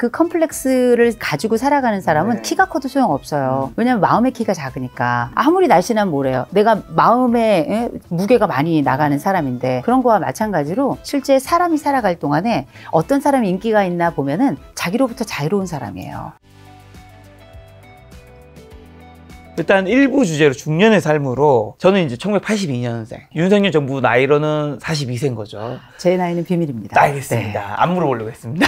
그 컴플렉스를 가지고 살아가는 사람은 네. 키가 커도 소용없어요. 왜냐면 마음의 키가 작으니까. 아무리 날씬하면 뭐래요. 내가 마음에 무게가 많이 나가는 사람인데, 그런 거와 마찬가지로 실제 사람이 살아갈 동안에 어떤 사람이 인기가 있나 보면은 자기로부터 자유로운 사람이에요. 일단 일부 주제로 중년의 삶으로, 저는 이제 1982년생, 윤석열 정부 나이로는 42세인 거죠. 제 나이는 비밀입니다. 알겠습니다. 네. 안 물어보려고 했습니다.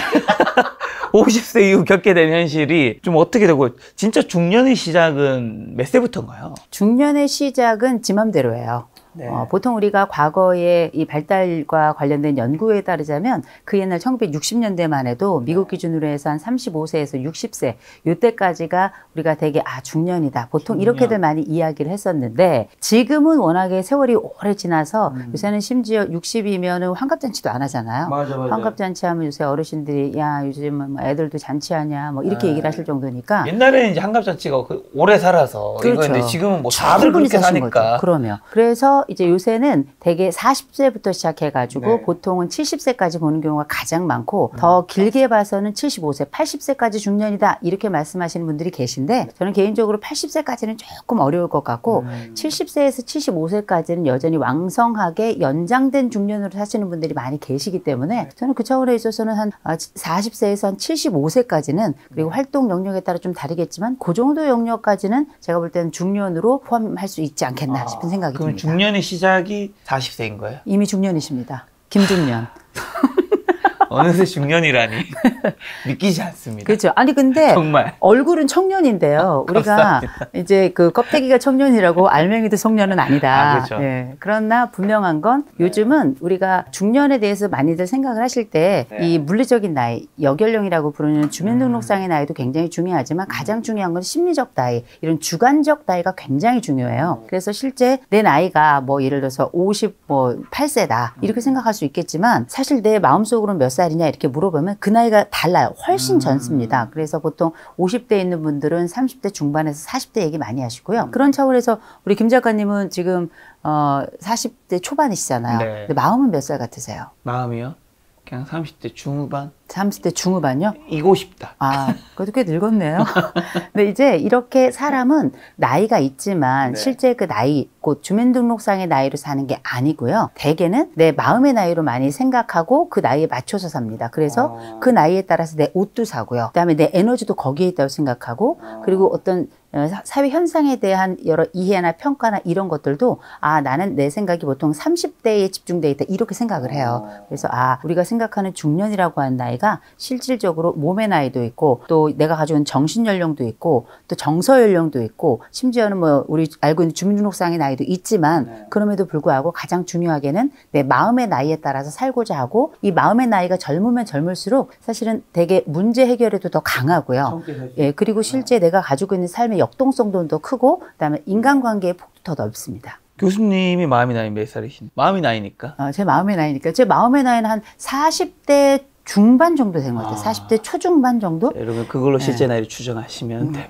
50세 이후 겪게 된 현실이 좀 어떻게 되고, 진짜 중년의 시작은 몇 세부터인가요? 중년의 시작은 지 맘대로예요. 네. 보통 우리가 과거의 이 발달과 관련된 연구에 따르자면 그 옛날 1960년대만 해도 미국 기준으로 해서 한 35세에서 60세 이때까지가 우리가 되게 중년이다. 보통 중년. 이렇게들 많이 이야기를 했었는데, 지금은 워낙에 세월이 오래 지나서 요새는 심지어 60이면은 환갑잔치도 안 하잖아요. 맞아. 환갑잔치 하면 요새 어르신들이 야 요즘은 뭐 애들도 잔치하냐 뭐 이렇게 얘기를 하실 정도니까. 옛날에는 이제 한갑잔치가 오래 살아서 그렇죠. 이거였는데, 지금은 뭐 다들 충분히 그렇게 사신 사니까. 거죠. 그러면 그래서 이제 요새는 대개 40세부터 시작해가지고 네. 보통은 70세까지 보는 경우가 가장 많고, 더 길게 봐서는 75세, 80세까지 중년이다 이렇게 말씀하시는 분들이 계신데, 저는 개인적으로 80세까지는 조금 어려울 것 같고 70세에서 75세까지는 여전히 왕성하게 연장된 중년으로 사시는 분들이 많이 계시기 때문에, 저는 그 차원에 있어서는 한 40세에서 한 75세까지는, 그리고 활동 영역에 따라 좀 다르겠지만 그 정도 영역까지는 제가 볼 때는 중년으로 포함할 수 있지 않겠나 싶은 생각이 그럼 듭니다. 중년의 시작이 40세인 거예요? 이미 중년이십니다. 김중년. 어느새 중년이라니 믿기지 않습니다. 그렇죠. 아니 근데 정말. 얼굴은 청년인데요. 우리가 감사합니다. 이제 그 껍데기가 청년이라고 알맹이도 청년은 아니다. 그렇죠. 예. 그러나 분명한 건 요즘은 우리가 중년에 대해서 많이들 생각을 하실 때 이 물리적인 나이, 여연령이라고 부르는 주민등록상의 나이도 굉장히 중요하지만, 가장 중요한 건 심리적 나이, 이런 주관적 나이가 굉장히 중요해요. 그래서 실제 내 나이가 뭐 예를 들어서 58세다 이렇게 생각할 수 있겠지만, 사실 내 마음속으로는 몇 살이냐 이렇게 물어보면 그 나이가 달라요. 훨씬 젊습니다. 그래서 보통 50대에 있는 분들은 30대 중반에서 40대 얘기 많이 하시고요. 그런 차원에서 우리 김 작가님은 지금 40대 초반이시잖아요. 네. 근데 마음은 몇 살 같으세요? 마음이요? 그냥 30대 중후반? 30대 중후반요? 이고 싶다. 그것도 꽤 늙었네요. 근데 이제 이렇게 사람은 나이가 있지만 네. 실제 그 나이, 곧 주민등록상의 나이로 사는 게 아니고요. 대개는 내 마음의 나이로 많이 생각하고 그 나이에 맞춰서 삽니다. 그래서 그 나이에 따라서 내 옷도 사고요. 그다음에 내 에너지도 거기에 있다고 생각하고, 그리고 어떤 사회 현상에 대한 여러 이해나 평가나 이런 것들도 나는 내 생각이 보통 30대에 집중돼 있다 이렇게 생각을 해요. 그래서 우리가 생각하는 중년이라고 하는 나이가 실질적으로 몸의 나이도 있고, 또 내가 가지고 있는 정신 연령도 있고, 또 정서 연령도 있고, 심지어는 뭐 우리 알고 있는 주민등록상의 나이도 있지만, 그럼에도 불구하고 가장 중요하게는 내 마음의 나이에 따라서 살고자 하고, 이 마음의 나이가 젊으면 젊을수록 사실은 되게 문제 해결에도 더 강하고요. 예, 그리고 실제 내가 가지고 있는 삶의 역동성도 더 크고, 그다음에 인간관계의 폭도 더 넓습니다. 교수님이 마음의 나이 몇 살이신? 마음의 나이니까. 제 마음의 나이니까. 제 마음의 나이는 한 40대 중반 정도 된 것 같아요. 40대 초중반 정도? 여러분 그걸로 실제 나이를 추정하시면 됩니다.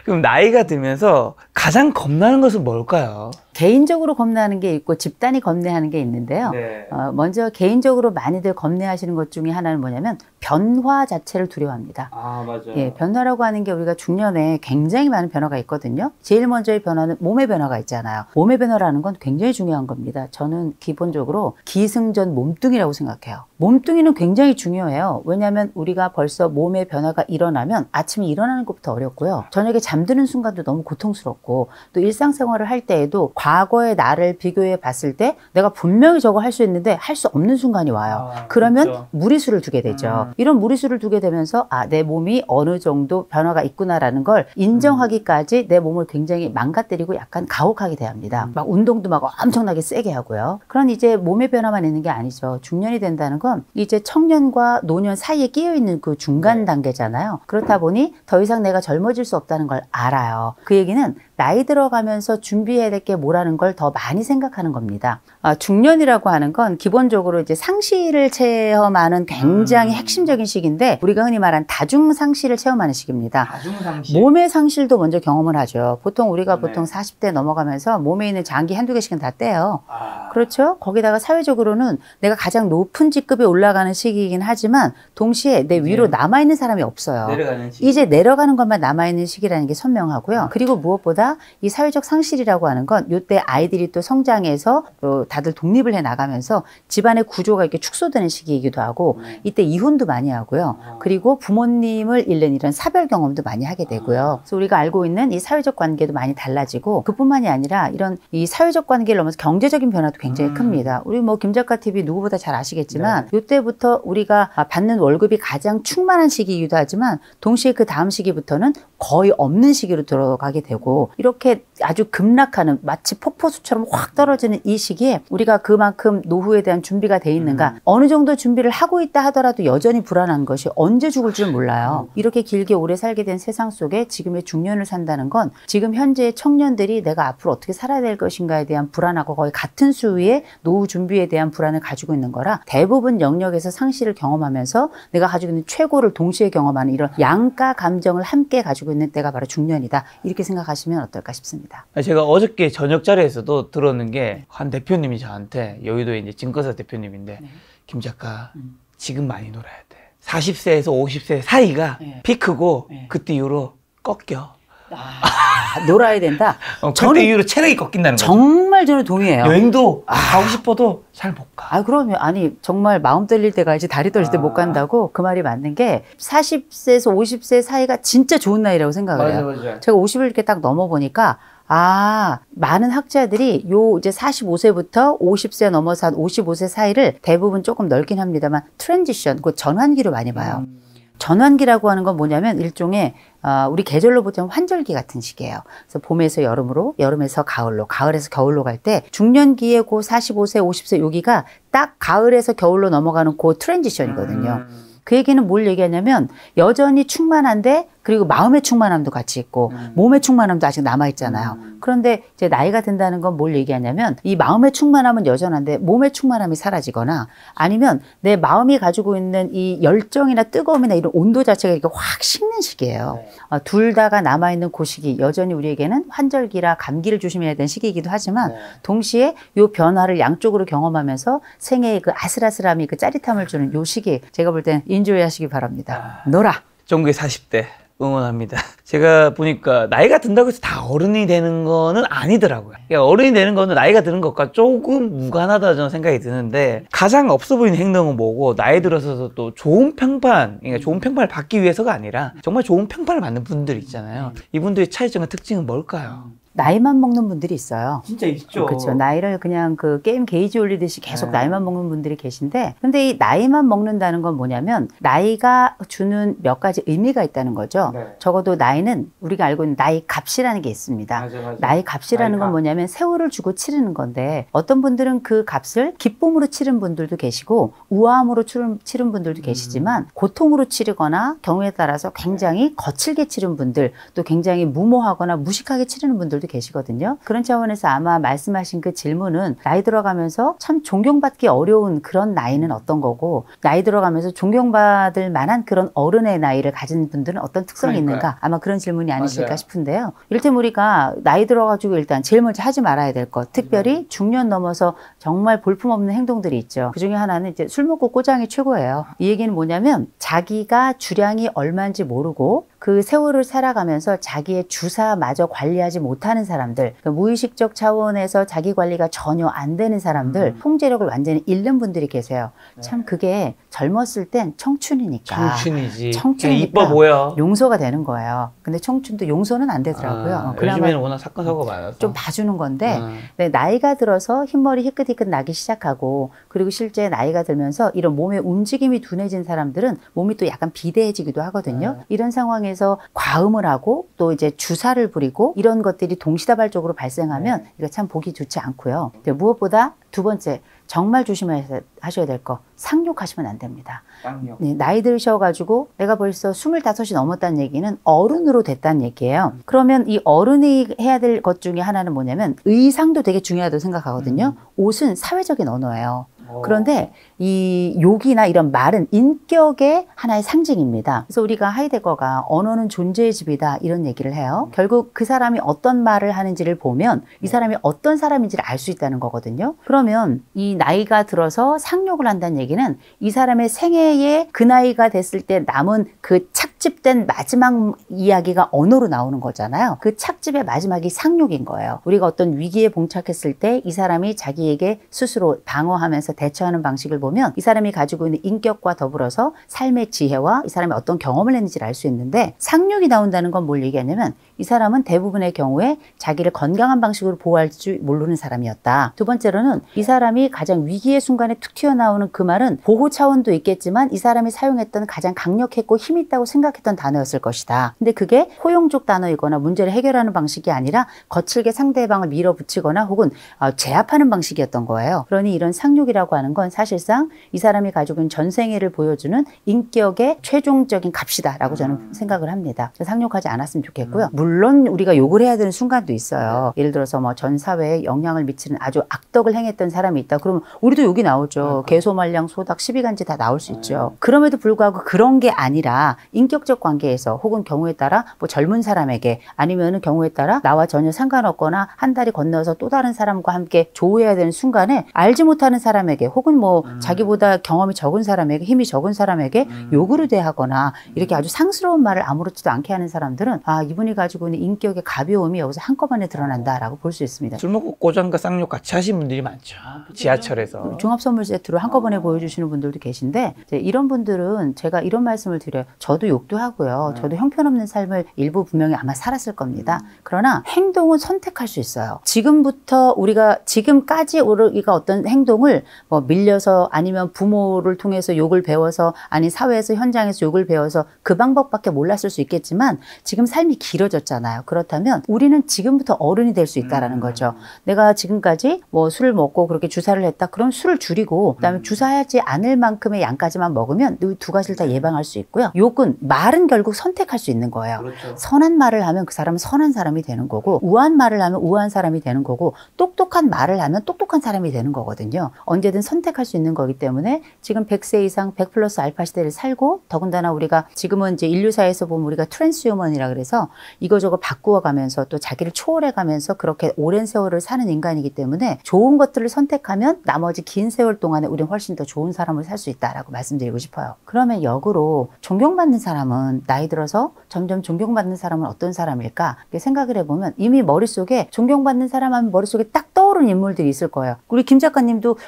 그럼 나이가 들면서 가장 겁나는 것은 뭘까요? 개인적으로 겁내하는 게 있고 집단이 겁내하는 게 있는데요. 네. 먼저 개인적으로 많이들 겁내하시는 것 중에 하나는 뭐냐면 변화 자체를 두려워합니다. 맞아요. 예, 변화라고 하는 게 우리가 중년에 굉장히 많은 변화가 있거든요. 제일 먼저의 변화는 몸의 변화가 있잖아요. 몸의 변화라는 건 굉장히 중요한 겁니다. 저는 기본적으로 기승전 몸뚱이라고 생각해요. 몸뚱이는 굉장히 중요해요. 왜냐하면 우리가 벌써 몸의 변화가 일어나면 아침에 일어나는 것부터 어렵고요. 저녁에 잠드는 순간도 너무 고통스럽고, 또 일상생활을 할 때에도 과거의 나를 비교해 봤을 때 내가 분명히 저거 할 수 있는데 할 수 없는 순간이 와요. 그러면 그렇죠. 무리수를 두게 되죠. 이런 무리수를 두게 되면서 내 몸이 어느 정도 변화가 있구나라는 걸 인정하기까지 내 몸을 굉장히 망가뜨리고 약간 가혹하게 대합니다. 막 운동도 막 엄청나게 세게 하고요. 그런 이제 몸의 변화만 있는 게 아니죠. 중년이 된다는 건 이제 청년과 노년 사이에 끼어 있는 그 중간 단계잖아요. 그렇다 보니 더 이상 내가 젊어질 수 없다는 걸 알아요. 그 얘기는 나이 들어가면서 준비해야 될 게 뭐라는 걸 더 많이 생각하는 겁니다. 중년이라고 하는 건 기본적으로 이제 상실을 체험하는 굉장히 핵심적인 시기인데 우리가 흔히 말하는 다중상실을 체험하는 시기입니다. 다중상실. 몸의 상실도 먼저 경험을 하죠. 보통 우리가 보통 40대 넘어가면서 몸에 있는 장기 한두 개씩은 다 떼요. 그렇죠? 거기다가 사회적으로는 내가 가장 높은 직급에 올라가는 시기이긴 하지만 동시에 내 위로 남아있는 사람이 없어요. 내려가는 시기. 이제 내려가는 것만 남아있는 시기라는 게 선명하고요. 그리고 무엇보다 이 사회적 상실이라고 하는 건 이때 아이들이 또 성장해서 다들 독립을 해 나가면서 집안의 구조가 이렇게 축소되는 시기이기도 하고 이때 이혼도 많이 하고요. 그리고 부모님을 잃는 이런 사별 경험도 많이 하게 되고요. 그래서 우리가 알고 있는 이 사회적 관계도 많이 달라지고 그뿐만이 아니라 이런 이 사회적 관계를 넘어서 경제적인 변화도 굉장히 큽니다. 우리 뭐 김작가 TV 누구보다 잘 아시겠지만 이때부터 우리가 받는 월급이 가장 충만한 시기이기도 하지만 동시에 그 다음 시기부터는 거의 없는 시기로 들어가게 되고 이렇게 아주 급락하는 마치 폭포수처럼 확 떨어지는 이 시기에 우리가 그만큼 노후에 대한 준비가 돼 있는가 어느 정도 준비를 하고 있다 하더라도 여전히 불안한 것이 언제 죽을 줄 몰라요. 이렇게 길게 오래 살게 된 세상 속에 지금의 중년을 산다는 건 지금 현재의 청년들이 내가 앞으로 어떻게 살아야 될 것인가에 대한 불안하고 거의 같은 수위의 노후 준비에 대한 불안을 가지고 있는 거라 대부분 영역에서 상실을 경험하면서 내가 가지고 있는 최고를 동시에 경험하는 이런 양가 감정을 함께 가지고 있는 때가 바로 중년이다. 이렇게 생각하시면 어떨까 싶습니다. 제가 어저께 저녁 자리에서도 들었는 게 한 대표님이 저한테 여의도의 이제 증권사 대표님인데 김 작가 지금 많이 놀아야 돼. 40세에서 50세 사이가 피크고 그때 이후로 꺾여. 놀아야 된다. 그때 이후로 체력이 꺾인다는 거죠. 정말 저는 동의해요. 여행도 가고 싶어도 잘 못 가. 그러면 아니 정말 마음 떨릴 때 가야지 다리 떨릴 때 못 간다고 그 말이 맞는 게 40세에서 50세 사이가 진짜 좋은 나이라고 생각을 해요. 맞아. 제가 50을 이렇게 딱 넘어보니까 많은 학자들이 요 이제 45세부터 50세 넘어서 한 55세 사이를 대부분 조금 넓긴 합니다만 트랜지션, 그 전환기로 많이 봐요. 전환기라고 하는 건 뭐냐면 일종의 우리 계절로 보자면 환절기 같은 시기예요. 그래서 봄에서 여름으로, 여름에서 가을로, 가을에서 겨울로 갈 때 중년기에 그 45세, 50세 여기가 딱 가을에서 겨울로 넘어가는 그 트랜지션이거든요. 그 얘기는 뭘 얘기하냐면 여전히 충만한데 그리고 마음의 충만함도 같이 있고 몸의 충만함도 아직 남아있잖아요. 그런데 이제 나이가 든다는 건 뭘 얘기하냐면 이 마음의 충만함은 여전한데 몸의 충만함이 사라지거나 아니면 내 마음이 가지고 있는 이 열정이나 뜨거움이나 이런 온도 자체가 이렇게 확 식는 시기예요. 둘 다가 남아있는 그 시기 여전히 우리에게는 환절기라 감기를 조심해야 되는 시기이기도 하지만 동시에 이 변화를 양쪽으로 경험하면서 생애의 그 아슬아슬함이 그 짜릿함을 주는 이 시기 제가 볼 땐 인조해 하시기 바랍니다. 놀아. 종국의 40대 응원합니다. 제가 보니까 나이가 든다고 해서 다 어른이 되는 거는 아니더라고요. 그러니까 어른이 되는 거는 나이가 드는 것과 조금 무관하다 저는 생각이 드는데 가장 없어 보이는 행동은 뭐고 나이 들어서도 또 좋은 평판, 그러니까 좋은 평판을 받기 위해서가 아니라 정말 좋은 평판을 받는 분들 있잖아요. 이분들의 차이점과 특징은 뭘까요? 나이만 먹는 분들이 있어요. 진짜 있죠. 그렇죠. 나이를 그냥 그 게임 게이지 올리듯이 계속 나이만 먹는 분들이 계신데 근데 이 나이만 먹는다는 건 뭐냐면 나이가 주는 몇 가지 의미가 있다는 거죠. 적어도 나이는 우리가 알고 있는 나이 값이라는 게 있습니다. 맞아. 나이 값이라는 건 뭐냐면 세월을 주고 치르는 건데 어떤 분들은 그 값을 기쁨으로 치른 분들도 계시고 우아함으로 치른 분들도 계시지만 고통으로 치르거나 경우에 따라서 굉장히 거칠게 치른 분들 또 굉장히 무모하거나 무식하게 치르는 분들도 계시거든요. 그런 차원에서 아마 말씀하신 그 질문은 나이 들어가면서 참 존경받기 어려운 그런 나이는 어떤 거고 나이 들어가면서 존경받을 만한 그런 어른의 나이를 가진 분들은 어떤 특성이 있는가 아마 그런 질문이 아니실까 싶은데요. 이를테면 우리가 나이 들어가지고 일단 제일 먼저 하지 말아야 될 것 특별히 중년 넘어서 정말 볼품없는 행동들이 있죠. 그중에 하나는 이제 술 먹고 꼬장이 최고예요. 이 얘기는 뭐냐면 자기가 주량이 얼마인지 모르고 그 세월을 살아가면서 자기의 주사마저 관리하지 못하는 사람들, 그러니까 무의식적 차원에서 자기 관리가 전혀 안 되는 사람들, 통제력을 완전히 잃는 분들이 계세요. 참 그게 젊었을 땐 청춘이니까. 청춘이지. 청춘이니까 이뻐 보여. 용서가 되는 거예요. 근데 청춘도 용서는 안 되더라고요. 요즘에는 워낙 사건 사고가 많아서. 좀 봐주는 건데 네, 나이가 들어서 흰머리 희끗희끗 나기 시작하고 그리고 실제 나이가 들면서 이런 몸의 움직임이 둔해진 사람들은 몸이 또 약간 비대해지기도 하거든요. 이런 상황에서 과음을 하고 또 이제 주사를 부리고 이런 것들이 동시다발적으로 발생하면 이거 참 보기 좋지 않고요. 무엇보다 두 번째 정말 조심하셔야 될 거, 상욕하시면 안 됩니다. 쌍욕. 네, 나이 들으셔가지고 내가 벌써 25이 넘었다는 얘기는 어른으로 됐다는 얘기예요. 그러면 이 어른이 해야 될 것 중에 하나는 뭐냐면 의상도 되게 중요하다고 생각하거든요. 옷은 사회적인 언어예요. 그런데 이 욕이나 이런 말은 인격의 하나의 상징입니다. 그래서 우리가 하이데거가 언어는 존재의 집이다 이런 얘기를 해요. 결국 그 사람이 어떤 말을 하는지를 보면 이 사람이 어떤 사람인지를 알 수 있다는 거거든요. 그러면 이 나이가 들어서 상욕을 한다는 얘기는 이 사람의 생애에 그 나이가 됐을 때 남은 그 착집된 마지막 이야기가 언어로 나오는 거잖아요. 그 착집의 마지막이 상욕인 거예요. 우리가 어떤 위기에 봉착했을 때 이 사람이 자기에게 스스로 방어하면서 대처하는 방식을 보면 이 사람이 가지고 있는 인격과 더불어서 삶의 지혜와 이 사람이 어떤 경험을 했는지를 알 수 있는데, 상욕이 나온다는 건 뭘 얘기하냐면 이 사람은 대부분의 경우에 자기를 건강한 방식으로 보호할 줄 모르는 사람이었다. 두 번째로는 이 사람이 가장 위기의 순간에 툭 튀어나오는 그 말은 보호 차원도 있겠지만 이 사람이 사용했던 가장 강력했고 힘 있다고 생각했던 단어였을 것이다. 근데 그게 포용적 단어이거나 문제를 해결하는 방식이 아니라 거칠게 상대방을 밀어붙이거나 혹은 제압하는 방식이었던 거예요. 그러니 이런 상욕이라고 하는 건 사실상 이 사람이 가지고 있는 전생애를 보여주는 인격의 최종적인 값이다라고 저는 생각을 합니다. 상욕하지 않았으면 좋겠고요. 물론 우리가 욕을 해야 되는 순간도 있어요. 예를 들어서 뭐 전 사회에 영향을 미치는 아주 악덕을 행했던 사람이 있다. 그러면 우리도 욕이 나오죠. 개소말량, 소닥, 시비간지 다 나올 수 있죠. 그럼에도 불구하고 그런 게 아니라 인격적 관계에서 혹은 경우에 따라 뭐 젊은 사람에게 아니면은 경우에 따라 나와 전혀 상관없거나 한 달이 건너서 또 다른 사람과 함께 조우해야 되는 순간에 알지 못하는 사람에게 혹은 뭐 자기보다 경험이 적은 사람에게, 힘이 적은 사람에게 욕으로 대하거나 이렇게 아주 상스러운 말을 아무렇지도 않게 하는 사람들은 이분이 가지고 있는 인격의 가벼움이 여기서 한꺼번에 드러난다라고 볼 수 있습니다. 술 먹고 꼬장과 쌍욕 같이 하신 분들이 많죠. 지하철에서. 종합선물 세트로 한꺼번에 보여주시는 분들도 계신데, 이런 분들은 제가 이런 말씀을 드려요. 저도 욕도 하고요. 저도 형편없는 삶을 일부 분명히 아마 살았을 겁니다. 그러나 행동은 선택할 수 있어요. 지금부터 우리가 지금까지 우리가 어떤 행동을 뭐 밀려서 아니면 부모를 통해서 욕을 배워서 아니 사회에서 현장에서 욕을 배워서 그 방법밖에 몰랐을 수 있겠지만 지금 삶이 길어졌잖아요. 그렇다면 우리는 지금부터 어른이 될 수 있다라는 거죠. 내가 지금까지 뭐 술을 먹고 그렇게 주사를 했다. 그럼 술을 줄이고 그다음에 주사하지 않을 만큼의 양까지만 먹으면 이 두 가지를 다 예방할 수 있고요. 욕은 말은 결국 선택할 수 있는 거예요. 그렇죠. 선한 말을 하면 그 사람은 선한 사람이 되는 거고, 우한 말을 하면 우한 사람이 되는 거고, 똑똑한 말을 하면 똑똑한 사람이 되는 거거든요. 언제든 선택할 수 있는 거기 때문에 지금 100세 이상 100 플러스 알파 시대를 살고, 더군다나 우리가 지금은 이제 인류사에서 보면 우리가 트랜스휴먼이라 그래서 이거저거 바꾸어가면서 또 자기를 초월해가면서 그렇게 오랜 세월을 사는 인간이기 때문에 좋은 것들을 선택하면 나머지 긴 세월 동안에 우리는 훨씬 더 좋은 사람을 살 수 있다라고 말씀드리고 싶어요. 그러면 역으로 존경받는 사람은 나이 들어서 점점 존경받는 사람은 어떤 사람일까 생각을 해보면 이미 머릿속에 존경받는 사람 하면 머릿속에 딱 떠오르는 인물들이 있을 거예요. 우리 김 작가님도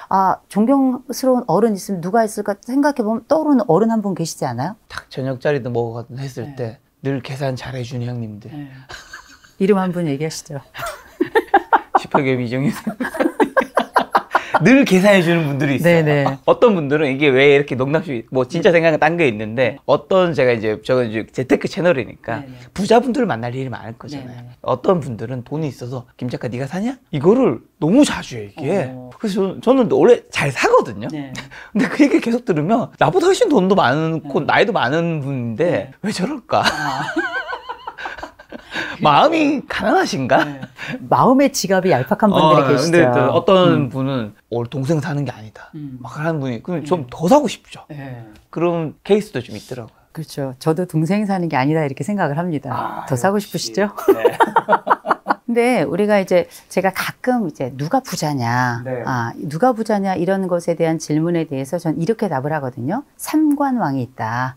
존경스러운 어른 있으면 누가 있을까 생각해보면 떠오르는 어른 한 분 계시지 않아요? 딱 저녁 자리도 먹었거든 했을 때 늘 계산 잘해주는 형님들. 이름 한 분 얘기하시죠. 슈퍼겸 이정희 늘 계산해주는 분들이 있어요. 네네. 어떤 분들은 이게 왜 이렇게 농담식, 뭐 진짜 생각은 딴 게 있는데, 어떤 저는 이제 재테크 채널이니까 네네. 부자분들을 만날 일이 많을 거잖아요. 네네. 어떤 분들은 돈이 있어서 김 작가 네가 사냐? 이거를 너무 자주 얘기해. 그래서 저는 원래 잘 사거든요. 네. 근데 그 얘기 계속 들으면 나보다 훨씬 돈도 많고 나이도 많은 분인데 왜 저럴까? 마음이 가난하신가? 마음의 지갑이 얄팍한 분들이 계시죠. 근데 또 어떤 분은 동생 사는 게 아니다. 막 하는 분이 그럼 좀 더 사고 싶죠. 그런 케이스도 좀 있더라고요. 그렇죠. 저도 동생 사는 게 아니다 이렇게 생각을 합니다. 더 사고 싶으시죠? 네. 근데 우리가 이제 제가 가끔 이제 누가 부자냐, 네. 누가 부자냐 이런 것에 대한 질문에 대해서 전 이렇게 답을 하거든요. 삼관왕이 있다.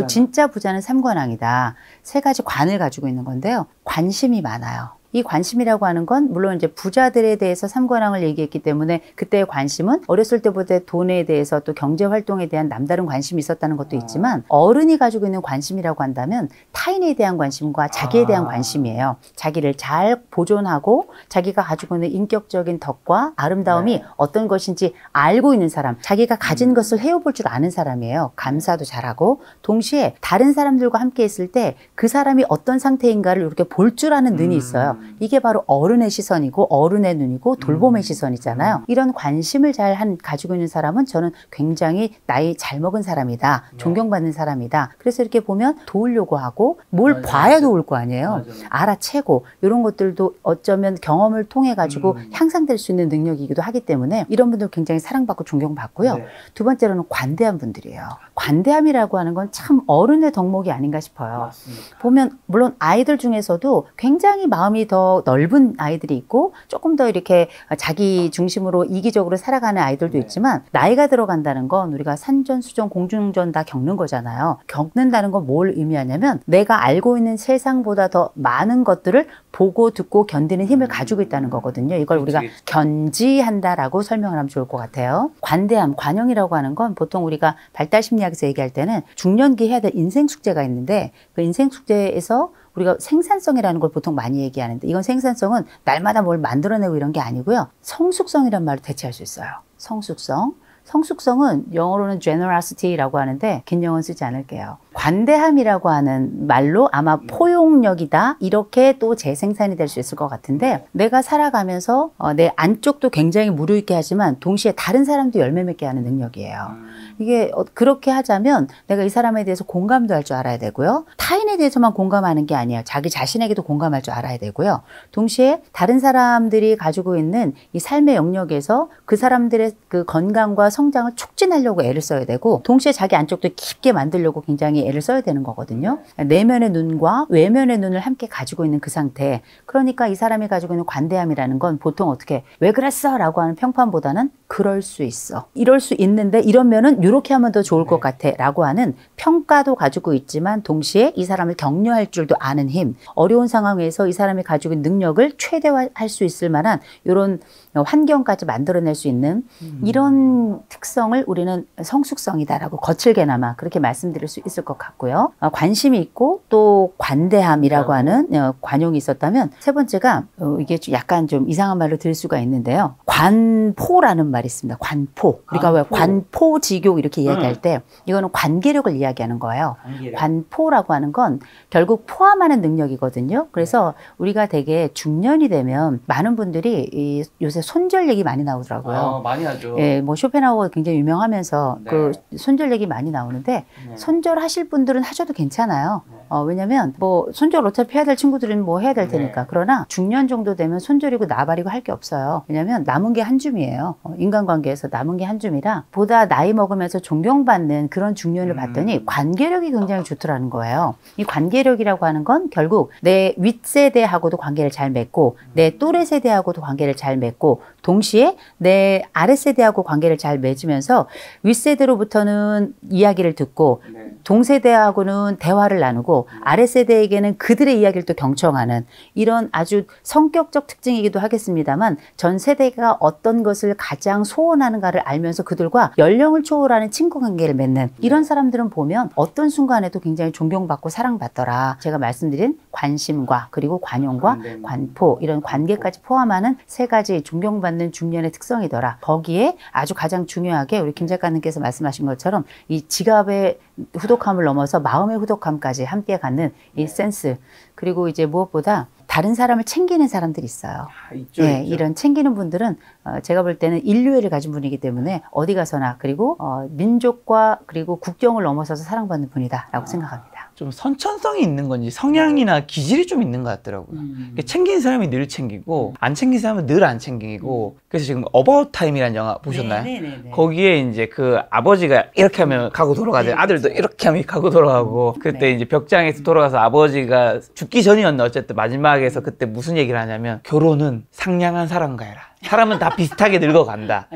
진짜 부자는 삼관왕이다. 세 가지 관을 가지고 있는 건데요. 관심이 많아요. 이 관심이라고 하는 건 물론 이제 부자들에 대해서 삼관왕을 얘기했기 때문에 그때의 관심은 어렸을 때부터 돈에 대해서 또 경제 활동에 대한 남다른 관심이 있었다는 것도 있지만 어른이 가지고 있는 관심이라고 한다면 타인에 대한 관심과 자기에 대한 관심이에요. 자기를 잘 보존하고 자기가 가지고 있는 인격적인 덕과 아름다움이 어떤 것인지 알고 있는 사람, 자기가 가진 것을 헤어볼 줄 아는 사람이에요. 감사도 잘하고 동시에 다른 사람들과 함께 있을 때 그 사람이 어떤 상태인가를 이렇게 볼 줄 아는 눈이 있어요. 이게 바로 어른의 시선이고 어른의 눈이고 돌봄의 시선이잖아요. 이런 관심을 잘 가지고 있는 사람은 저는 굉장히 나이 잘 먹은 사람이다. 존경받는 사람이다. 그래서 이렇게 보면 도우려고 하고 뭘 봐야 도울 거 아니에요. 알아채고 이런 것들도 어쩌면 경험을 통해 가지고 향상될 수 있는 능력이기도 하기 때문에 이런 분들 굉장히 사랑받고 존경받고요. 네. 두 번째로는 관대한 분들이에요. 관대함이라고 하는 건 참 어른의 덕목이 아닌가 싶어요. 맞습니다. 보면 물론 아이들 중에서도 굉장히 마음이 더 넓은 아이들이 있고 조금 더 이렇게 자기 중심으로 이기적으로 살아가는 아이들도 있지만 나이가 들어간다는 건 우리가 산전수전 공중전 다 겪는 거잖아요. 겪는다는 건 뭘 의미하냐면 내가 알고 있는 세상보다 더 많은 것들을 보고 듣고 견디는 힘을 가지고 있다는 거거든요. 이걸 우리가 견지한다라고 설명을 하면 좋을 것 같아요. 관대함, 관용이라고 하는 건 보통 우리가 발달심리학에서 얘기할 때는 중년기 해야 될 인생 숙제가 있는데 그 인생 숙제에서 우리가 생산성이라는 걸 보통 많이 얘기하는데 이건 생산성은 날마다 뭘 만들어내고 이런 게 아니고요. 성숙성이란 말로 대체할 수 있어요. 성숙성. 성숙성은 영어로는 generosity라고 하는데 긴 영어는 쓰지 않을게요. 관대함이라고 하는 말로 아마 포용력이다 이렇게 또 재생산이 될 수 있을 것 같은데 내가 살아가면서 내 안쪽도 굉장히 무르익게 하지만 동시에 다른 사람도 열매 맺게 하는 능력이에요. 이게 그렇게 하자면 내가 이 사람에 대해서 공감도 할 줄 알아야 되고요. 타인에 대해서만 공감하는 게 아니에요. 자기 자신에게도 공감할 줄 알아야 되고요. 동시에 다른 사람들이 가지고 있는 이 삶의 영역에서 그 사람들의 그 건강과 성장을 촉진하려고 애를 써야 되고 동시에 자기 안쪽도 깊게 만들려고 굉장히 애를 써야 되는 거거든요. 내면의 눈과 외면의 눈을 함께 가지고 있는 그 상태. 그러니까 이 사람이 가지고 있는 관대함이라는 건 보통 어떻게 왜 그랬어? 라고 하는 평판보다는 그럴 수 있어. 이럴 수 있는데 이러면은 이렇게 하면 더 좋을 것 같아. 라고 하는 평가도 가지고 있지만 동시에 이 사람을 격려할 줄도 아는 힘. 어려운 상황에서 이 사람이 가지고 있는 능력을 최대화할 수 있을 만한 이런 환경까지 만들어낼 수 있는 이런 특성을 우리는 성숙성이다라고 거칠게나마 그렇게 말씀드릴 수 있을 것 같고요. 관심이 있고 또 관대함이라고 하는 관용이 있었다면 세 번째가 이게 약간 좀 이상한 말로 들을 수가 있는데요. 관포라는 말이 있습니다. 관포. 우리가 왜 관포지교 이렇게 이야기할 때 이거는 관계력을 이야기하는 거예요. 관포라고 하는 건 결국 포함하는 능력이거든요. 그래서 우리가 되게 중년이 되면 많은 분들이 요새 손절 얘기 많이 나오더라고요. 많이 하죠. 예, 뭐 쇼펜하우어가 굉장히 유명하면서 그 손절 얘기 많이 나오는데 손절하실 분들은 하셔도 괜찮아요. 왜냐면 뭐 손절 어차피 해야 될 친구들은 뭐 해야 될 테니까. 그러나 중년 정도 되면 손절이고 나발이고 할 게 없어요. 왜냐면 남은 게 한 줌이에요. 인간관계에서 남은 게 한 줌이라 보다 나이 먹으면서 존경받는 그런 중년을 봤더니 관계력이 굉장히 좋더라는 거예요. 이 관계력이라고 하는 건 결국 내 윗세대하고도 관계를 잘 맺고 내 또래 세대하고도 관계를 잘 맺고 동시에 내 아랫세대하고 관계를 잘 맺으면서 윗세대로부터는 이야기를 듣고 동세대하고는 대화를 나누고 아랫세대에게는 그들의 이야기를 또 경청하는 이런 아주 성격적 특징이기도 하겠습니다만 전 세대가 어떤 것을 가장 소원하는가를 알면서 그들과 연령을 초월하는 친구 관계를 맺는 이런 사람들은 보면 어떤 순간에도 굉장히 존경받고 사랑받더라. 제가 말씀드린 관심과 그리고 관용과 관포 이런 관계까지 포함하는 세 가지 존경받는 중년의 특성이더라. 거기에 아주 가장 중요하게 우리 김 작가님께서 말씀하신 것처럼 이 지갑의 후덕함을 넘어서 마음의 후덕함까지 함께 갖는 이 센스 그리고 이제 무엇보다 다른 사람을 챙기는 사람들이 있어요. 있죠, 예, 있죠. 이런 챙기는 분들은 제가 볼 때는 인류애를 가진 분이기 때문에 어디 가서나 그리고 민족과 그리고 국경을 넘어서서 사랑받는 분이다라고 생각합니다. 좀 선천성이 있는 건지 성향이나 기질이 좀 있는 것 같더라고요. 챙기는 사람이 늘 챙기고 안 챙기는 사람은 늘 안 챙기고 그래서 지금 어바웃 타임이라는 영화 보셨나요? 네네네. 거기에 이제 그 아버지가 이렇게 하면 가고 돌아가죠. 아들도 이렇게 하면 가고 돌아가고 그때 이제 벽장에서 돌아가서 아버지가 죽기 전이었나 어쨌든 마지막에서 그때 무슨 얘기를 하냐면 결혼은 상냥한 사람과 해라. 사람은 다 비슷하게 늙어간다.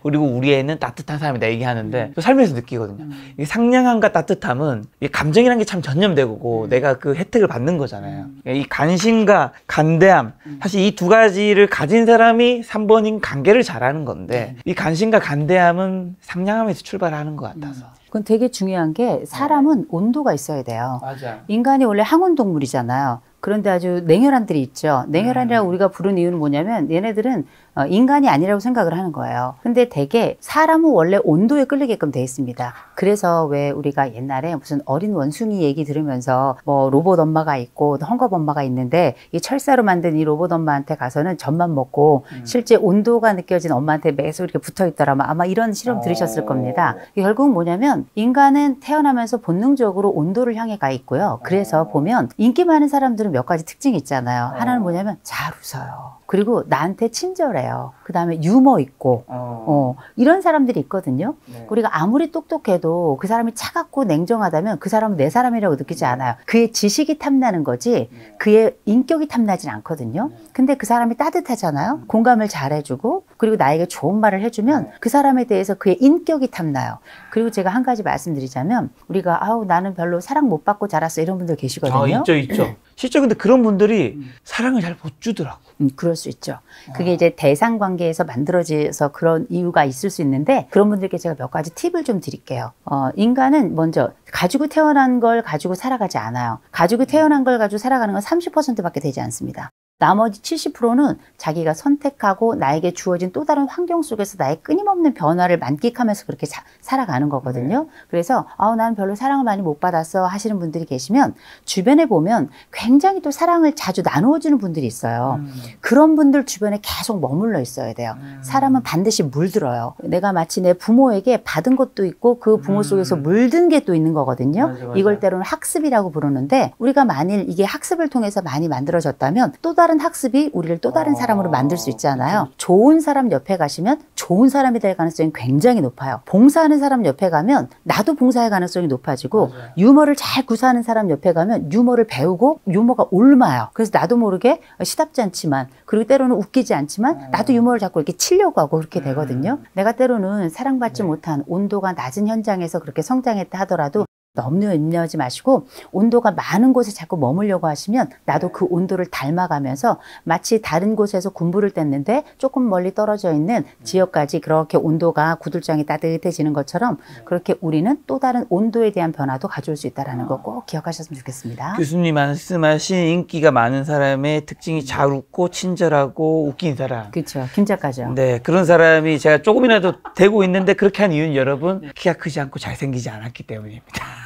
그리고 우리 애는 따뜻한 사람이다 얘기하는데 또 살면서 느끼거든요. 이 상냥함과 따뜻함은 이 감정이라는 게 참 전염되고 내가 그 혜택을 받는 거잖아요. 이 간심과 간대함 사실 이 두 가지를 가진 사람이 3번인 관계를 잘하는 건데 이 간심과 간대함은 상냥함에서 출발하는 것 같아서 그건 되게 중요한 게 사람은 온도가 있어야 돼요. 맞아. 인간이 원래 항온 동물이잖아요. 그런데 아주 냉혈한들이 있죠. 냉혈한이라고 우리가 부르는 이유는 뭐냐면 얘네들은 인간이 아니라고 생각을 하는 거예요. 근데 되게 사람은 원래 온도에 끌리게끔 돼 있습니다. 그래서 왜 우리가 옛날에 무슨 어린 원숭이 얘기 들으면서 뭐 로봇 엄마가 있고 헝겊 엄마가 있는데 이 철사로 만든 이 로봇 엄마한테 가서는 젖만 먹고 실제 온도가 느껴진 엄마한테 매서 이렇게 붙어 있더라. 아마 이런 실험 들으셨을 겁니다. 결국은 뭐냐면 인간은 태어나면서 본능적으로 온도를 향해 가 있고요. 그래서 보면 인기 많은 사람들은 몇 가지 특징이 있잖아요. 하나는 뭐냐면 잘 웃어요. 그리고 나한테 친절해요. 그 다음에 유머 있고 이런 사람들이 있거든요. 네. 우리가 아무리 똑똑해도 그 사람이 차갑고 냉정하다면 그 사람은 내 사람이라고 느끼지 않아요. 그의 지식이 탐나는 거지 그의 인격이 탐나진 않거든요. 근데 그 사람이 따뜻하잖아요. 공감을 잘해주고 그리고 나에게 좋은 말을 해주면 그 사람에 대해서 그의 인격이 탐나요. 그리고 제가 한 가지 말씀드리자면 우리가 아우 나는 별로 사랑 못 받고 자랐어 이런 분들 계시거든요. 있죠. 실제 근데 그런 분들이 사랑을 잘 못 주더라고. 그럴 수 있죠. 그게 이제 대상 관계에서 만들어져서 그런 이유가 있을 수 있는데 그런 분들께 제가 몇 가지 팁을 좀 드릴게요. 인간은 먼저 가지고 태어난 걸 가지고 살아가지 않아요. 가지고 태어난 걸 가지고 살아가는 건 30%밖에 되지 않습니다. 나머지 70%는 자기가 선택하고 나에게 주어진 또 다른 환경 속에서 나의 끊임없는 변화를 만끽하면서 그렇게 살아가는 거거든요. 그래서 나는 별로 사랑을 많이 못 받았어 하시는 분들이 계시면 주변에 보면 굉장히 또 사랑을 자주 나누어주는 분들이 있어요. 그런 분들 주변에 계속 머물러 있어야 돼요. 사람은 반드시 물들어요. 내가 마치 내 부모에게 받은 것도 있고 그 부모 속에서 물든 게 또 있는 거거든요. 맞아. 이걸 때로는 학습이라고 부르는데 우리가 만일 이게 학습을 통해서 많이 만들어졌다면 또 다른 학습이 우리를 또 다른 사람으로 만들 수 있잖아요. 좋은 사람 옆에 가시면 좋은 사람이 될 가능성이 굉장히 높아요. 봉사하는 사람 옆에 가면 나도 봉사할 가능성이 높아지고 맞아요. 유머를 잘 구사하는 사람 옆에 가면 유머를 배우고 유머가 옮아요. 그래서 나도 모르게 시답지 않지만 그리고 때로는 웃기지 않지만 나도 유머를 자꾸 이렇게 치려고 하고 그렇게 되거든요. 내가 때로는 사랑받지 못한 온도가 낮은 현장에서 그렇게 성장했다 하더라도 너무 염려하지 마시고 온도가 많은 곳에 자꾸 머물려고 하시면 나도 그 온도를 닮아가면서 마치 다른 곳에서 군부를 뗐는데 조금 멀리 떨어져 있는 지역까지 그렇게 온도가 구들장이 따뜻해지는 것처럼 그렇게 우리는 또 다른 온도에 대한 변화도 가져올 수 있다는 거 꼭 기억하셨으면 좋겠습니다. 교수님 말씀하신 인기가 많은 사람의 특징이 잘 웃고 친절하고 웃긴 사람. 그렇죠. 김 작가죠. 네, 그런 사람이 제가 조금이라도 되고 있는데 그렇게 한 이유는 여러분 키가 크지 않고 잘생기지 않았기 때문입니다.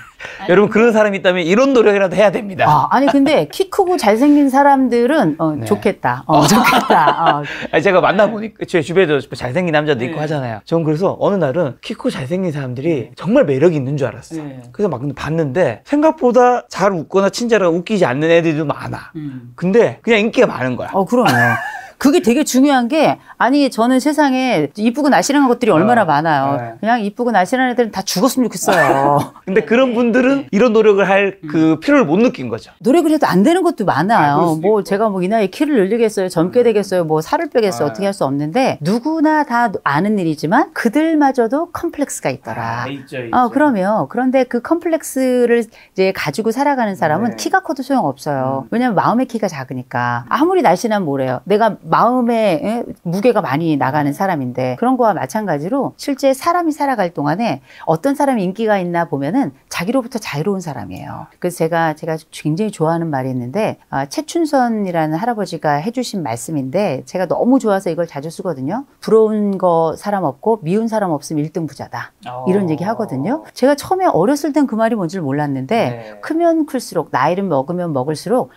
여러분 그런 사람이 있다면 이런 노력이라도 해야 됩니다. 아니 근데 키 크고 잘생긴 사람들은 좋겠다. 좋겠다. 제가 만나보니까 제 주변에도 잘생긴 남자도 있고 하잖아요. 전 그래서 어느 날은 키 크고 잘생긴 사람들이 정말 매력이 있는 줄 알았어. 그래서 막 봤는데 생각보다 잘 웃거나 친절하고 웃기지 않는 애들도 많아. 근데 그냥 인기가 많은 거야. 그럼요. 그게 되게 중요한 게 아니 저는 세상에 이쁘고 날씬한 것들이 얼마나 많아요. 그냥 이쁘고 날씬한 애들은 다 죽었으면 좋겠어요. 근데 그런 분들은 이런 노력을 할 그 필요를 못 느낀 거죠. 노력을 해도 안 되는 것도 많아요. 제가 이 나이에 키를 늘리겠어요, 젊게 되겠어요, 살을 빼겠어요, 어떻게 할 수 없는데 누구나 다 아는 일이지만 그들마저도 컴플렉스가 있더라. 있죠. 그런데 그 컴플렉스를 이제 가지고 살아가는 사람은 키가 커도 소용없어요. 왜냐면 마음의 키가 작으니까. 아무리 날씬하면 뭐래요. 내가 마음에 무게가 많이 나가는 사람인데 그런 거와 마찬가지로 실제 사람이 살아갈 동안에 어떤 사람이 인기가 있나 보면은 자기로부터 자유로운 사람이에요. 그래서 제가 굉장히 좋아하는 말이 있는데 최춘선이라는 할아버지가 해주신 말씀인데 제가 너무 좋아서 이걸 자주 쓰거든요. 부러운 거 사람 없고 미운 사람 없으면 1등 부자다. 이런 얘기 하거든요. 제가 처음에 어렸을 땐 그 말이 뭔지 몰랐는데 크면 클수록 나이를 먹으면 먹을수록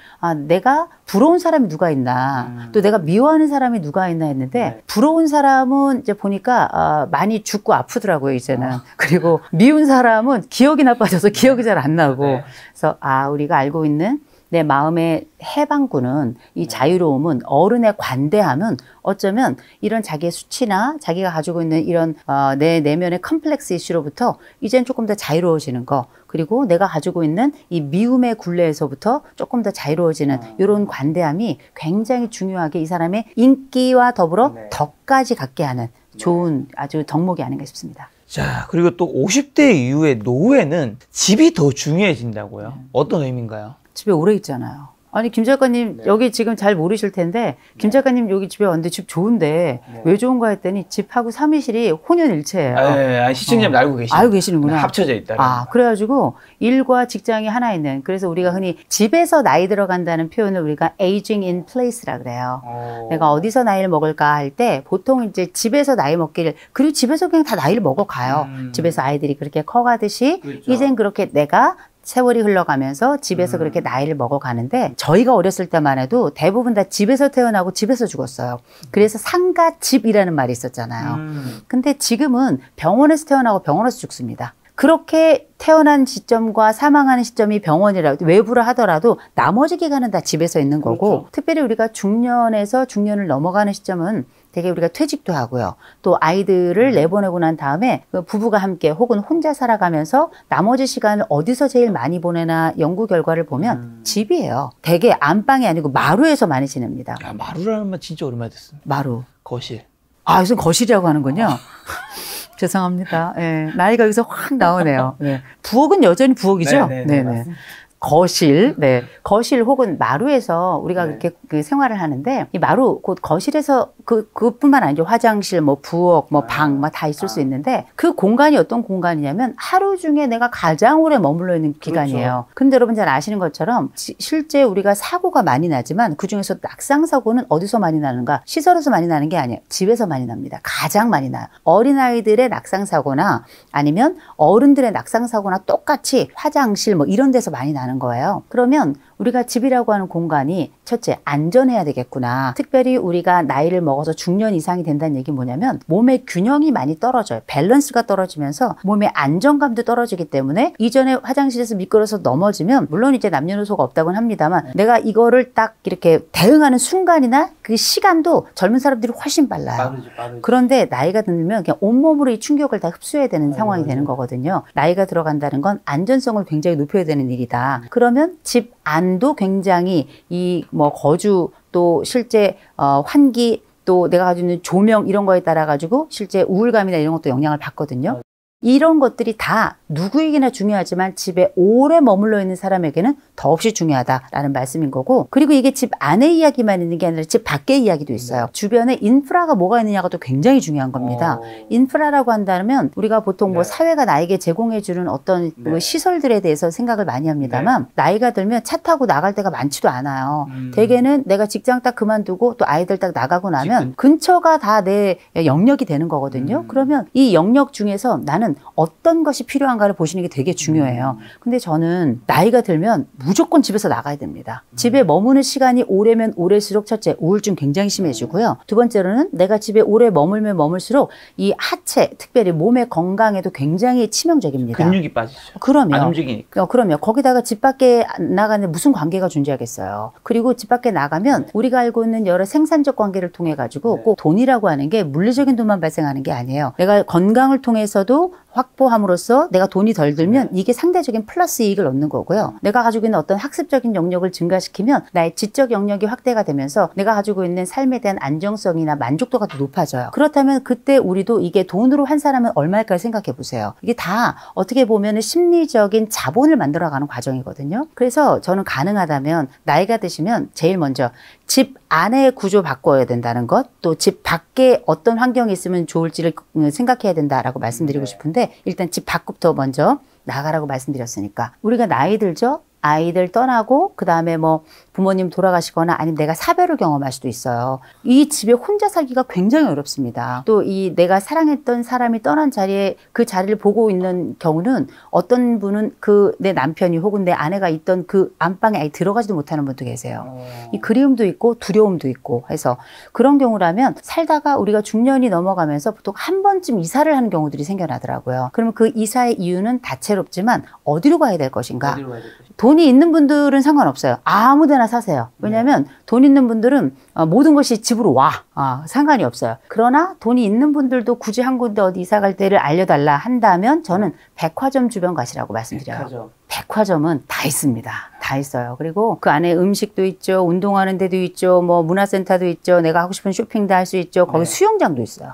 내가 부러운 사람이 누가 있나 또 내가 미워하는 사람이 누가 있나 했는데 부러운 사람은 이제 보니까 많이 죽고 아프더라고요 이제는. 그리고 미운 사람은 기억이 나빠져서 기억이 잘 안 나고 그래서 우리가 알고 있는 내 마음의 해방구는 이 자유로움은 어른의 관대함은 어쩌면 이런 자기의 수치나 자기가 가지고 있는 이런 내 내면의 컴플렉스 이슈로부터 이젠 조금 더 자유로워지는 거 그리고 내가 가지고 있는 이 미움의 굴레에서부터 조금 더 자유로워지는 이런 관대함이 굉장히 중요하게 이 사람의 인기와 더불어 덕까지 갖게 하는 좋은 아주 덕목이 아닌가 싶습니다. 자, 그리고 또 50대 이후의 노후에는 집이 더 중요해진다고요. 어떤 의미인가요? 집에 오래 있잖아요. 아니 김 작가님 네. 여기 지금 잘 모르실 텐데 김 작가님 여기 집에 왔는데 집 좋은데 네. 왜 좋은가 했더니 집하고 사무실이 혼연일체예요. 네, 시청자님 알고 계시죠? 알고 계시는구나. 합쳐져 있다. 그래가지고 일과 직장이 하나 있는. 그래서 우리가 흔히 집에서 나이 들어간다는 표현을 우리가 aging in place라 그래요. 내가 어디서 나이를 먹을까 할 때 보통 이제 집에서 나이 먹기를, 그리고 집에서 그냥 다 나이를 먹어가요. 집에서 아이들이 그렇게 커가듯이 그렇죠. 이젠 그렇게 내가 세월이 흘러가면서 집에서 그렇게 나이를 먹어가는데, 저희가 어렸을 때만 해도 대부분 다 집에서 태어나고 집에서 죽었어요. 그래서 상가집이라는 말이 있었잖아요. 근데 지금은 병원에서 태어나고 병원에서 죽습니다. 그렇게 태어난 시점과 사망하는 시점이 병원이라도 외부라 하더라도 나머지 기간은 다 집에서 있는 거고, 그렇죠. 특별히 우리가 중년에서 중년을 넘어가는 시점은 되게 우리가 퇴직도 하고요. 또 아이들을 내보내고 난 다음에 그 부부가 함께 혹은 혼자 살아가면서 나머지 시간을 어디서 제일 많이 보내나 연구 결과를 보면 집이에요. 되게 안방이 아니고 마루에서 많이 지냅니다. 야, 마루라는 말 진짜 오랜만에 듣습니다. 마루. 거실. 무슨 거실이라고 하는군요. 죄송합니다. 예, 나이가 여기서 확 나오네요. 예. 부엌은 여전히 부엌이죠? 네네. 거실, 네. 거실 혹은 마루에서 우리가 네. 그렇게 그 생활을 하는데, 이 마루, 곧 거실에서 그뿐만 아니죠. 화장실, 뭐 부엌, 뭐 방, 뭐 다 있을 수 있는데, 그 공간이 어떤 공간이냐면 하루 중에 내가 가장 오래 머물러 있는 기간이에요. 그런데 여러분 잘 아시는 것처럼 실제 우리가 사고가 많이 나지만 그 중에서 낙상사고는 어디서 많이 나는가? 시설에서 많이 나는 게 아니에요. 집에서 많이 납니다. 가장 많이 나요. 어린아이들의 낙상사고나 아니면 어른들의 낙상사고나 똑같이 화장실 뭐 이런 데서 많이 나는 거예요. 그러면 우리가 집이라고 하는 공간이 첫째 안전해야 되겠구나. 특별히 우리가 나이를 먹어서 중년 이상이 된다는 얘기는 뭐냐면 몸의 균형이 많이 떨어져요. 밸런스가 떨어지면서 몸의 안정감도 떨어지기 때문에, 이전에 화장실에서 미끄러서 넘어지면 물론 이제 남녀노소가 없다고는 합니다만 내가 이거를 딱 이렇게 대응하는 순간이나 그 시간도 젊은 사람들이 훨씬 빨라요. 빠르지. 그런데 나이가 들면 그냥 온몸으로 이 충격을 다 흡수해야 되는 상황이 되는 거거든요. 나이가 들어간다는 건 안전성을 굉장히 높여야 되는 일이다. 그러면 집 안도 굉장히 이 뭐 거주, 또 실제 환기, 또 내가 가지고 있는 조명 이런 거에 따라 가지고 실제 우울감이나 이런 것도 영향을 받거든요. 이런 것들이 다 누구에게나 중요하지만 집에 오래 머물러 있는 사람에게는 더없이 중요하다라는 말씀인 거고, 그리고 이게 집 안의 이야기만 있는 게 아니라 집 밖의 이야기도 있어요. 주변에 인프라가 뭐가 있느냐가 또 굉장히 중요한 겁니다. 인프라라고 한다면 우리가 보통 뭐 사회가 나에게 제공해주는 어떤 그 시설들에 대해서 생각을 많이 합니다만 나이가 들면 차 타고 나갈 데가 많지도 않아요. 대개는 내가 직장 딱 그만두고 또 아이들 딱 나가고 나면 근처가 다 내 영역이 되는 거거든요. 그러면 이 영역 중에서 나는 어떤 것이 필요한가를 보시는 게 되게 중요해요. 근데 저는 나이가 들면 무조건 집에서 나가야 됩니다. 집에 머무는 시간이 오래면 오래수록 첫째 우울증 굉장히 심해지고요. 두 번째로는 내가 집에 오래 머물면 머물수록 이 하체, 특별히 몸의 건강에도 굉장히 치명적입니다. 근육이 빠지죠. 그러면 안 움직이니까. 그러면 거기다가 집 밖에 나가는 무슨 관계가 존재하겠어요. 그리고 집 밖에 나가면 우리가 알고 있는 여러 생산적 관계를 통해 가지고 꼭 돈이라고 하는 게 물리적인 돈만 발생하는 게 아니에요. 내가 건강을 통해서도 확보함으로써 내가 돈이 덜 들면 이게 상대적인 플러스 이익을 얻는 거고요. 내가 가지고 있는 어떤 학습적인 영역을 증가시키면 나의 지적 영역이 확대가 되면서 내가 가지고 있는 삶에 대한 안정성이나 만족도가 더 높아져요. 그렇다면 그때 우리도 이게 돈으로 한 사람은 얼마일까 생각해 보세요. 이게 다 어떻게 보면 심리적인 자본을 만들어가는 과정이거든요. 그래서 저는 가능하다면 나이가 드시면 제일 먼저 집 안의 구조 바꿔야 된다는 것, 또 집 밖에 어떤 환경이 있으면 좋을지를 생각해야 된다라고 말씀드리고 싶은데, 일단 집 밖부터 먼저 나가라고 말씀드렸으니까, 우리가 나이 들죠? 아이들 떠나고 그 다음에 뭐 부모님 돌아가시거나 아니면 내가 사별을 경험할 수도 있어요. 이 집에 혼자 살기가 굉장히 어렵습니다. 또 이 내가 사랑했던 사람이 떠난 자리에 그 자리를 보고 있는 경우는 어떤 분은 그 내 남편이 혹은 내 아내가 있던 그 안방에 아예 들어가지도 못하는 분도 계세요. 이 그리움도 있고 두려움도 있고 해서 그런 경우라면 살다가 우리가 중년이 넘어가면서 보통 한 번쯤 이사를 하는 경우들이 생겨나더라고요. 그러면 그 이사의 이유는 다채롭지만 어디로 가야 될 것인가? 돈이 있는 분들은 상관없어요. 아무 데나 사세요. 왜냐하면 돈 있는 분들은 모든 것이 집으로 와. 상관이 없어요. 그러나 돈이 있는 분들도 굳이 한 군데 어디 이사 갈 때를 알려달라 한다면 저는 백화점 주변 가시라고 말씀드려요. 백화점은 다 있습니다. 다 있어요. 그리고 그 안에 음식도 있죠. 운동하는 데도 있죠. 뭐 문화센터도 있죠. 내가 하고 싶은 쇼핑도 할 수 있죠. 거기 수영장도 있어요.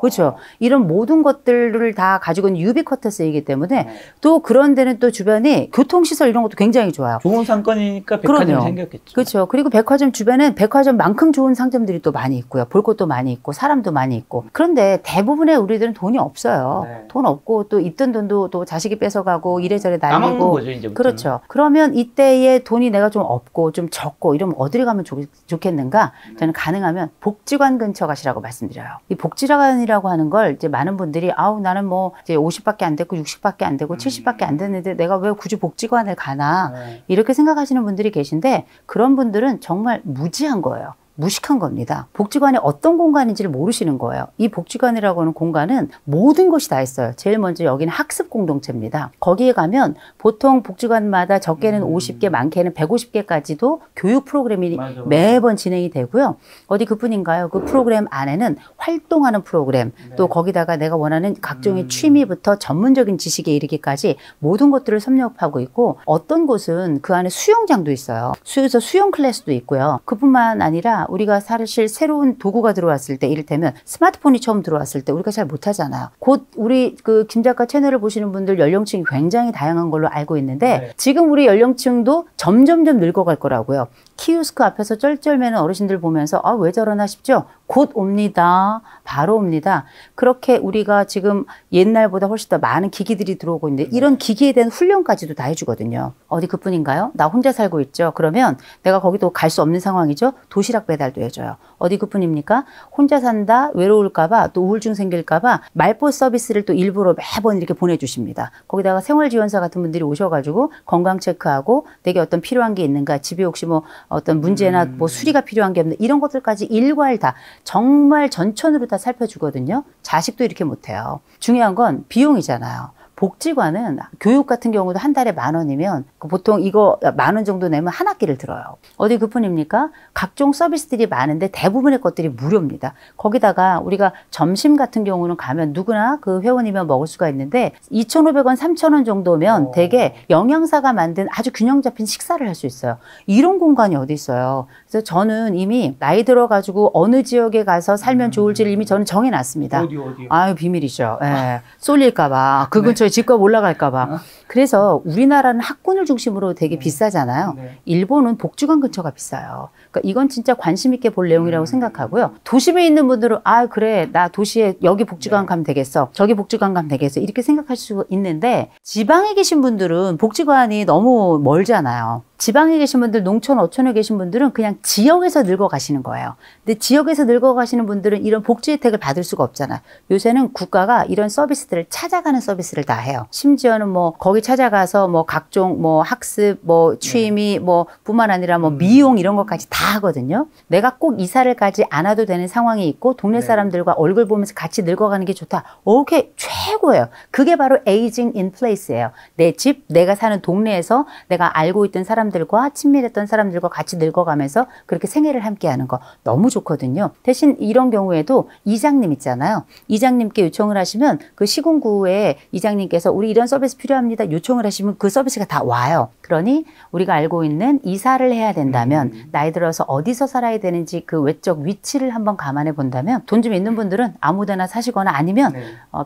그렇죠. 이런 모든 것들을 다 가지고 있는 유비쿼터스이기 때문에 또 그런 데는 또 주변에 교통시설 이런 것도 굉장히 좋아요. 좋은 상권이니까 백화점이 그럼요. 생겼겠죠. 그렇죠. 그리고 백화점 주변엔 백화점만큼 좋은 상점들이 또 많이 있고요. 볼 것도 많이 있고 사람도 많이 있고. 그런데 대부분의 우리들은 돈이 없어요. 네. 돈 없고 또 있던 돈도 또 자식이 뺏어가고 이래저래 까먹는 날리고. 거죠, 이제부터는. 그렇죠. 그러면 이때에 돈이 내가 좀 없고 좀 적고 이러면 어디를 가면 좋겠는가? 저는 가능하면 복지관 근처 가시라고 말씀드려요. 이 복지관이라고 하는 걸 이제 많은 분들이 아우 나는 뭐 이제 50밖에 안 됐고 60밖에 안 되고 70밖에 안 됐는데 내가 왜 굳이 복지관을 가나 이렇게 생각하시는 분들이 계신데 그런 분들은 정말 무지한 거예요. 무식한 겁니다. 복지관이 어떤 공간인지를 모르시는 거예요. 이 복지관이라고 하는 공간은 모든 것이 다 있어요. 제일 먼저 여기는 학습 공동체입니다. 거기에 가면 보통 복지관마다 적게는 50개, 많게는 150개까지도 교육 프로그램이 맞아. 매번 진행이 되고요. 어디 그뿐인가요? 그 프로그램 안에는 활동하는 프로그램, 또 거기다가 내가 원하는 각종의 취미부터 전문적인 지식에 이르기까지 모든 것들을 섭렵하고 있고 어떤 곳은 그 안에 수영장도 있어요. 그래서 수영 클래스도 있고요. 그뿐만 아니라 우리가 사실 새로운 도구가 들어왔을 때 이를테면 스마트폰이 처음 들어왔을 때 우리가 잘 못하잖아요. 곧 우리 그 김 작가 채널을 보시는 분들 연령층이 굉장히 다양한 걸로 알고 있는데 지금 우리 연령층도 점점점 늙어갈 거라고요. 키오스크 앞에서 쩔쩔매는 어르신들 보면서 아, 왜 저러나 싶죠? 곧 옵니다. 바로 옵니다. 그렇게 우리가 지금 옛날보다 훨씬 더 많은 기기들이 들어오고 있는데 이런 기기에 대한 훈련까지도 다 해주거든요. 어디 그뿐인가요? 나 혼자 살고 있죠. 그러면 내가 거기도 갈 수 없는 상황이죠. 도시락 배달도 해줘요. 어디 그뿐입니까? 혼자 산다, 외로울까봐 또 우울증 생길까봐 말벗 서비스를 또 일부러 매번 이렇게 보내주십니다. 거기다가 생활지원사 같은 분들이 오셔가지고 건강 체크하고 내게 어떤 필요한 게 있는가, 집에 혹시 뭐 어떤 문제나 뭐 수리가 필요한 게 없나 이런 것들까지 일괄 다 정말 전천후로 다 살펴주거든요. 자식도 이렇게 못해요. 중요한 건 비용이잖아요. 복지관은 교육 같은 경우도 한 달에 10,000원이면 보통 이거 10,000원 정도 내면 한 학기를 들어요. 어디 그뿐입니까? 각종 서비스들이 많은데 대부분의 것들이 무료입니다. 거기다가 우리가 점심 같은 경우는 가면 누구나 그 회원이면 먹을 수가 있는데 2,500원, 3,000원 정도면 되게 영양사가 만든 아주 균형 잡힌 식사를 할 수 있어요. 이런 공간이 어디 있어요. 그래서 저는 이미 나이 들어가지고 어느 지역에 가서 살면 좋을지를 이미 저는 정해놨습니다. 어디요? 아유 비밀이죠. 예. 쏠릴까봐 그 근처에 집값 올라갈까봐. 그래서 우리나라는 학군을 중심으로 되게 비싸잖아요. 일본은 복지관 근처가 비싸요. 그러니까 이건 진짜 관심 있게 볼 내용이라고 생각하고요. 도심에 있는 분들은 아 그래 나 도시에 여기 복지관 가면 되겠어. 저기 복지관 가면 되겠어. 이렇게 생각할 수 있는데 지방에 계신 분들은 복지관이 너무 멀잖아요. 지방에 계신 분들, 농촌, 어촌에 계신 분들은 그냥 지역에서 늙어가시는 거예요. 근데 지역에서 늙어가시는 분들은 이런 복지 혜택을 받을 수가 없잖아요. 요새는 국가가 이런 서비스들을 찾아가는 서비스를 다 해요. 심지어는 뭐 거기 찾아가서 뭐 각종 뭐 학습, 뭐 취미, 뭐 뿐만 아니라 뭐 미용 이런 것까지 다 하거든요. 내가 꼭 이사를 가지 않아도 되는 상황이 있고 동네 사람들과 얼굴 보면서 같이 늙어가는 게 좋다. 오케이, 최고예요. 그게 바로 에이징 인 플레이스예요. 내 집, 내가 사는 동네에서 내가 알고 있던 사람들과 친밀했던 사람들과 같이 늙어가면서 그렇게 생애를 함께하는 거 너무 좋거든요. 대신 이런 경우에도 이장님 있잖아요. 이장님께 요청을 하시면 그 시군구에 이장님께서 우리 이런 서비스 필요합니다. 요청을 하시면 그 서비스가 다 와요. 그러니 우리가 알고 있는 이사를 해야 된다면 나이 들어서 어디서 살아야 되는지 그 외적 위치를 한번 감안해 본다면 돈 좀 있는 분들은 아무데나 사시거나 아니면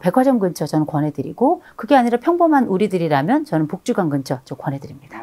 백화점 근처 저는 권해드리고 그게 아니라 평범한 우리들이라면 저는 복지관 근처 저 권해드립니다.